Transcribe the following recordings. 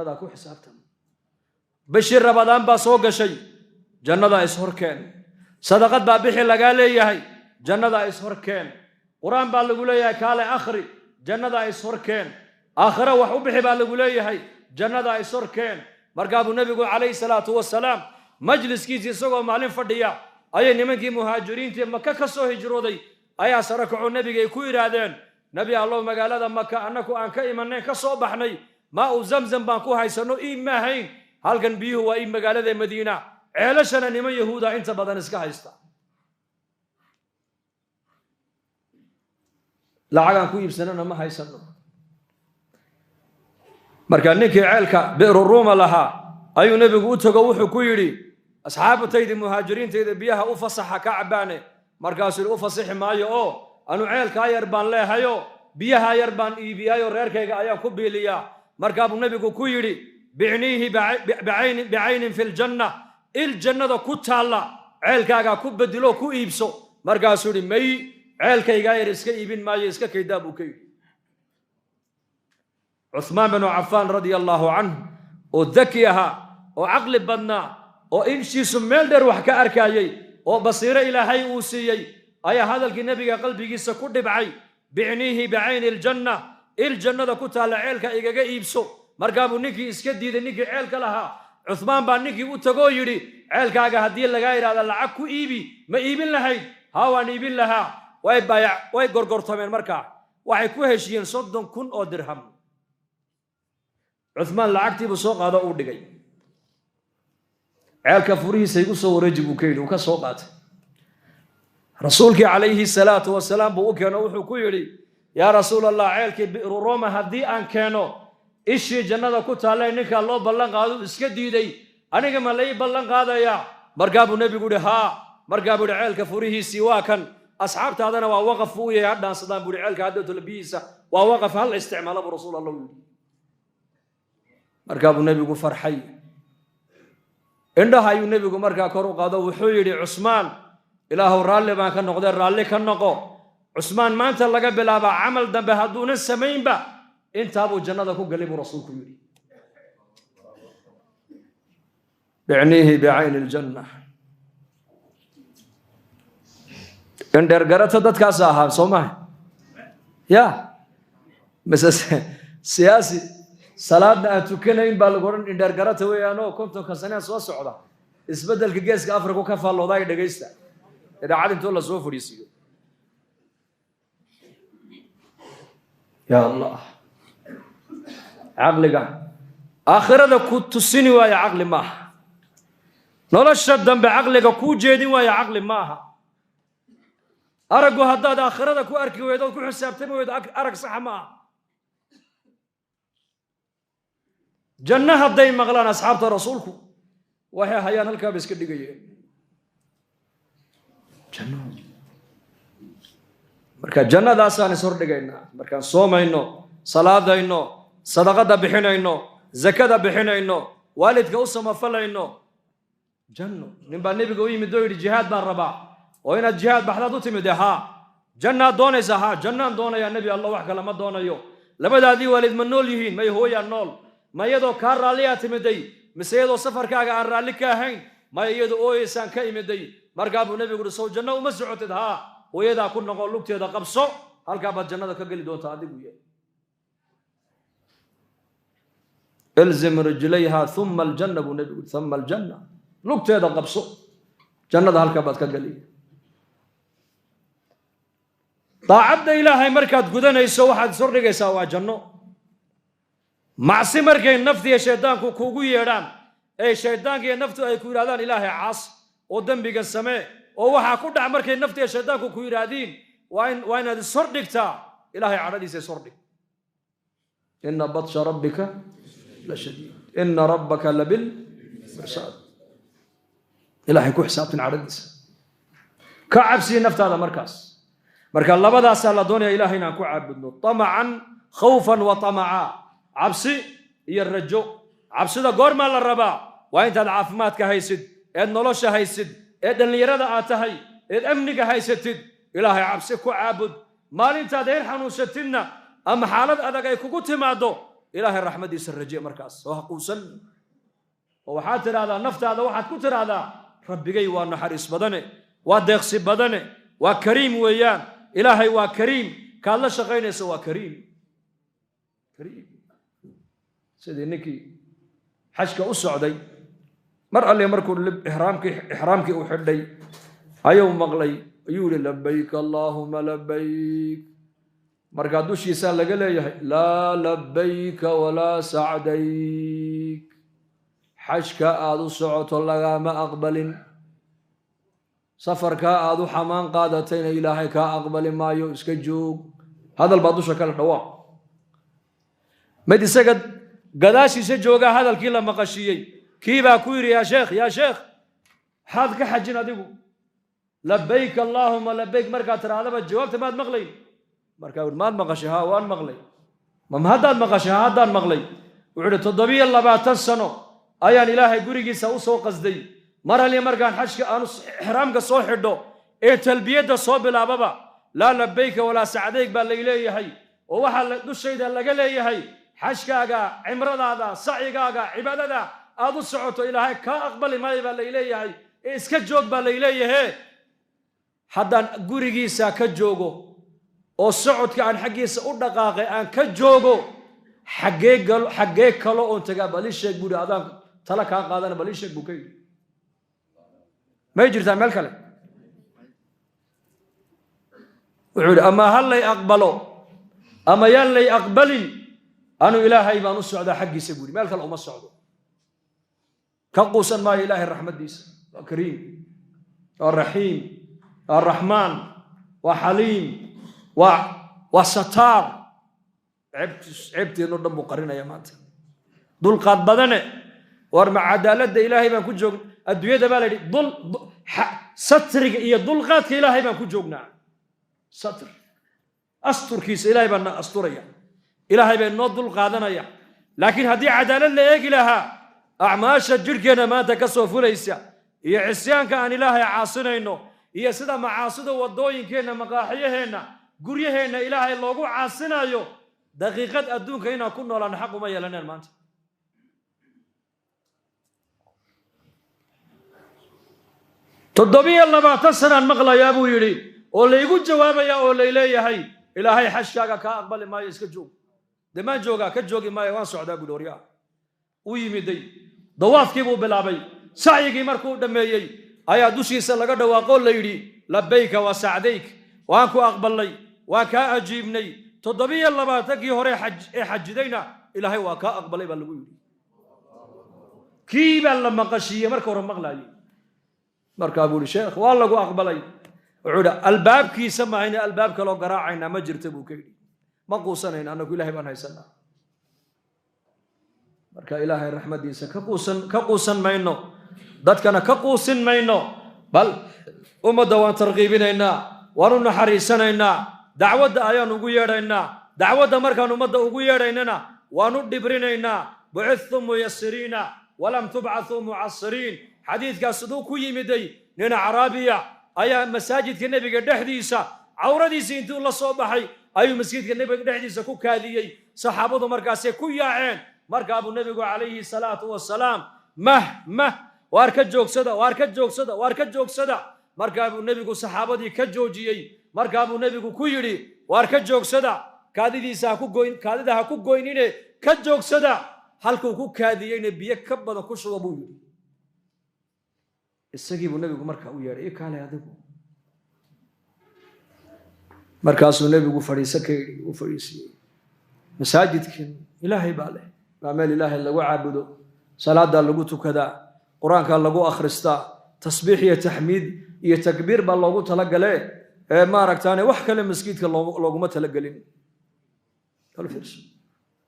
هذا كو حسابتم بشير رمضان با سو غشي جنة is horkeen صدقات با بخي لغا ليهي جنة is horkeen قرآن با لغو ليهي كالي اخري جنة is horkeen آخرة وحو بخي با لغو ليهي جنة is horkeen مرقابو النبي عليه الصلاة والسلام مجلس كيسي سوغو معلم فرديا أي نمكي مهاجرين تي مكة كسو هجرودي أي سركعو النبي كو إرادين نبي الله مقالة مكة أنكو أنك إيمانين كسو بحني ماء زمزم بانكو هايسانو إيما هين هل كان بيهو وإيم مقالة مدينة عيلشنا نمان يهودا انت بدن اسكا هايستا لعقان كو يبسننا ما هايسانو marka ninkii ceelka beero Roma laha ayuu nabigu u tago wuxuu ku yiri asxaabtayda muhaajiriintayda biyaha u fasaxa ka cabaane markaas uu fasaxi maayo oo anu ceelka yar baan leehayo biyaha yar baan iibiyayo reerkayga ayaan ku biiliya marka uu nabigu ku yiri bi'nihi bi'ayn fil janna il jannada ku taala ceelkaaga ku bedelo ku iibso markaas uu may ceelkayga yar iska iibin maayo iska kaydaab u kay عثمان بن عفان رضي الله عنه وذكيها وعقل بدنا وإنشي سميل در وحكا أركايي وبصيرة إلهي أوسيي أي هذا النبي قلبي قيسا كل بعي بعنيه بعين الجنة الجنة كتها لعيلك إيقا إيبسو مرقابو نيكي إسكدي ذا نيكي عيلك لها عثمان بان نيكي وتقو يري عيلك آقا هديل لغاير هذا العكو إيبي ما إيبين لهاي هاوان إيبين لها واي قرقر ثمين مركا وحيكو هشيين صدن كن أو درهم عثمان لعقتي بسوق هذا أودعي عيالك فريه سيقول صور رجب وكيل وكسوقات رسولك عليه الصلاة والسلام بوك نوح كيري يا رسول الله عيالك بئر روما هدي أن كانوا إيش جنة كنت على إنك الله بلغ هذا إسكدي دي أنا كمان لي بلغ هذا يا مرقاب النبي يقول ها مرقاب عيالك فريه سواكا أصحاب هذا ووقفوا يا عدنا صدام بقول عيالك هذا تلبيسه ووقف هل استعماله برسول الله مركب النبي يقول فرحي عندها يو النبي يقول مركب كرو قاضي وحيري عثمان إله الرالي ما كان نقدر الرالي كان نقو عثمان ما أنت لقى بلا عمل دم بهدون السمين با أنت أبو الجنة كو قلب رسولك يري بعنيه بعين الجنة عند رجعت تدت كاسها سوما يا بس سياسي صلاة أتوكلين بالقرن إن درجات هو أنا كنت كسنة سوا صعدة إسبدل كجيس كأفريقيا كفال الله ضايق دقيستا إذا عادين تقول سوف يصير يا الله عقلك آخرة كنت سني ويا عقل ما نلا شدّن بعقلك كو جدي ويا عقل ما أرجو هذا آخرة كو أركي ويدا كو حسابتين ويدا أرك صح ما جنة هدي مغلان أصحاب رسولكم وهي هيان الكابس كدقية جنة مركا جنة داسان سور دقينا مركا صوم إنه صلاة إنه صدقة بحنا إنه زكاة بحنا إنه والد كوسم فلا إنه جنة نبى النبي قوي مدوي الجهاد بالربع وين الجهاد بحلاتو تمدها جنة دون زها جنة دون يا نبي الله وحكى لما دون يو لما دادي والد من نول يهين ما هو يا نول ما يدو كار راليات مدي مسيدو سفر كاغا عن رالي كاهين ما يدو اويسان كاي مدي مرقابو نبي يقول سو جنة وما سعوتدها ويدا كن نقول لوقتيدا قبسو halka bad jannada ka gali doonta adigu yee ilzam rijlayha thumma aljanna nabi thumma aljanna lugteeda qabso jannada halka bad ka gali taacada ilaahay markaad gudanayso waxaad soo dhigaysaa waa janno macsi markay naftiga shaydaanku kuugu yeedhaan ee shaydaanka iyo naftu ay ku yiraahdaan ilaahay caas oo dambiga samee oo waxa ku dhac markay naftiga shaydaanku ku yiraahdiin waa inaad soo dhigtaa ilaahay cadadiisa soo dhig inna batsha rabbika la shadid inna rabbaka labil mirsad ilaahay ku xisaabtin cadadiisa ka cabsi naftaada marka labadaas la doonaya ilaahay inaan ku caabudno tamacan khawfan wa tamaca cabsi iyo rajo cabsida goorma la rabaa waa intaad caafimaadka haysid ee nolosha haysid ee dhalinyarada aad tahay ee amniga haysatid ilaahay cabsi ku caabud maalintaad heer xanuunsatidna ama xaalad adag ay kugu timaado إلهي الرحمة دي سرجي مركز وحقوسن وحات هذا نفط هذا واحد كتر هذا ربي جاي وأنا حريص بدنه ودقس بدنه وكريم ويان إلهي وكريم قال الله شقين سوى كريم سيدي نكي حشك أسعدي مرة اللي مركو إحرامك أحدي أيوم مغلي يقول لبيك اللهم لبيك مركا دوش يسال لقلي لا لبيك ولا سعديك حشك آدو سعوت الله ما أقبل سفر كا آدو حمان قادتين إلهي كا أقبل ما يوسك جوك هذا البعض شكل الدواء مدي سجد قداشي سجوغا هذا الكلام مقشيي كيبا كويري يا شيخ حاذك حجنا ديبو لبيك اللهم لبيك مركا ترى هذا الجواب تماد مغلي مركا ما مقشها وان مغلي ما هذا المقشها هذا المغلي وعد تضبي الله باتسنو ايان الهي غريغي سو قصدي مر لي مركان حشك ان احرامك سو خدو اي تلبيه سو بلابا لا لبيك ولا سعديك بالليليهي oo waxa dushayda laga leeyahay xashkaaga cimradaada sacigaaga cibaadada aad u socoto ilaahay ka aqbali maayo baa leeyahay iska joog baa leeyahay haddaan gurigiisa ka joogo oo socodka aan xaqiisa u dhaqaaqay aan ka joogo xagee kale oo taga balisheeg guri adaan tala ka qaadana balisheeg bukay ma jirtaa meel kale wuxuu ama hal lay aqbalo ama yaan lay aqbalin anu ilaahay baan u socdaa xaqiisa guri meel kale uma socdo ka quusan maayo ilaahay raxmadiisa waa kariim waa raxiim waa raxmaan waa xaliim waa sataar ceebteenu dhan buu qarinaya maanta dulqaad badane war ma cadaaladda ilaahay baan ku joog adduunyada baa la yidhi satriga iyo dulqaadka ilaahay baan ku joognaa satr asturkiisa ilaahay baan asturaya ilaahay baan noo dulqaadanaya laakiin haddii cadaalad la eegi lahaa acmaasha jirhkeena maanta ka soo fulaysa iyo cisyaanka aan ilaahay caasinayno iyo sida macaasida wadooyinkeenna maqaaxiyaheenna guryaheenna ilaahay loogu caasinayo daqiiqad adduunka inaan ku noolaan xaq uma yeelaneen maanta toddobiyo labaatan sanaan maqlayaa buu yidhi oo laygu jawaabaya oo layleeyahay ilaahay xashkaaga kaa aqbali maayo iska joog dee maan joogaa ka joogi maayo waan socdaa buhi waryaa u yimiday dawaafkii buu bilaabay sacyigii markuu dhammeeyey ayaa dushiisa laga dhawaaqoo la yidhi labayka wa sacdayk waan ku aqbalnay waan kaa ajiibnay toddobiyo labaatankii hore ee xajidayna ilaahay waa kaa aqbalay baa lagu yidhi kii baa la maqashiiyey marka hore maqlaayey markaa buu yidhi sheekh waa lagu aqbalay wuxuu yidhi albaabkiisa maahayna albaab kaloo garaacaynaa ma jirta buu ka yidhi ma quusanayna annagu ilaahay baan haysanaa marka ilaahay raxmadiisa ka quusan mayno dadkana ka quusin mayno bal ummadda waan tarqiibinaynaa waan u naxariisanaynaa dacwadda ayaan ugu yeedhaynaa dacwadda markaan ummadda ugu yeedhaynana waan u dhibrinaynaa bucithtum muyasiriina walam tubcathuu mucasiriin xadiidkaas siduu ku yimiday nin caraabiya ayaa masaajidka nebiga dhexdiisa cawradiisa intuu la soo baxay ayuu masjidka nebiga dhexdiisa ku kaadiyey saxaabadu markaasay ku yaaceen markaa buu nebigu calayhi salaatu wasalaam waar ka joogsada markaa buu nebigu saxaabadii ka joojiyey markaa buu nebigu ku yidhi waar ka joogsada kaadida ha ku goynine ka joogsada halkuu ku kaadiyeyna biyo ka badan ku shuba buu yidhi isagii buu nebigu markaa u yeedhay kaalay adigu markaasuu nebigu fadhiisa ka yidhi uu fadhiisiyey masaajidkan ilaahay baa leh waa meel ilaahay lagu caabudo salaadaa lagu tukadaa qur-aankaa lagu akhristaa tasbiix iyo taxmiid iyo takbiir baa loogu talagale ee maaragtaane wax kale masjidka looguma talagelin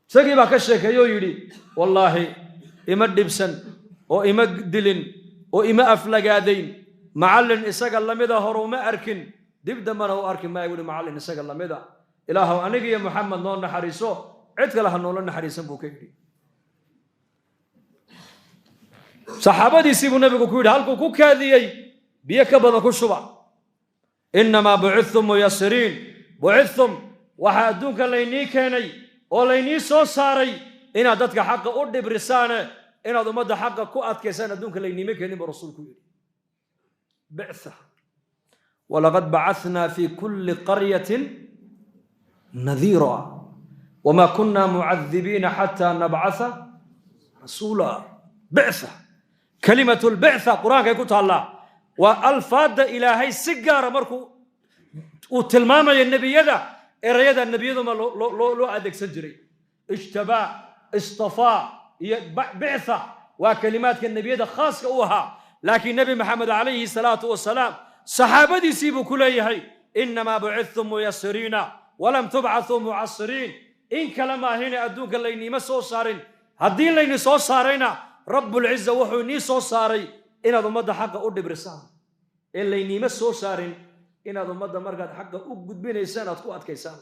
isagii baa ka sheekeeyoo yidhi wallaahi ima dhibsan oo ima dilin oo ima aflagaadayn macallin isaga lamida hore uma arkin dib dambana u arki maayo wuhi macallin isaga lamida ilaahow aniga iyo maxamed noo naxariiso cid kale ha noola naxariisan buu ka yidhi saxaabadiisii buu nebigu ku yidhi halkuu ku kaadiyey biyo ka badan ku shuba innamaa bucithtum muyasiriin bucithtum waxaa adduunka laynii keenay oo laynii soo saaray inaad dadka xaqa u dhibrisaane inaad ummadda xaqa ku adkaysaan adduunka laynima keenin buu rasuulku yidhi bictha walaqad bacathnaa fi kulli qaryatin nadiira wama kunna mucadibiina xataa nabcatha rasuula bictha kalimatu lbictha qur-aankay ku taallaa waa alfaadda ilaahay si gaara markuu uu tilmaamayo nebiyada erayada nebiyaduma loo adeegsan jiray ijtabaa istafaa iyo bictha waa kalimaadka nebiyada khaaska u ahaa laakiin nebi maxamed calayhi salaatu wasalaam saxaabadiisii buu ku leeyahay inamaa bucidtum muyasiriina walam tubcathuu mucasiriin in kale maahine adduunka layniima soo saarin haddii layni soo saarayna rabbulciza wuxuu inii soo saaray inaad ummadda xaqa u dhibrisaan ee layniima soo saarin inaad ummadda markaad xaqa u gudbinaysaan aad ku adkaysaan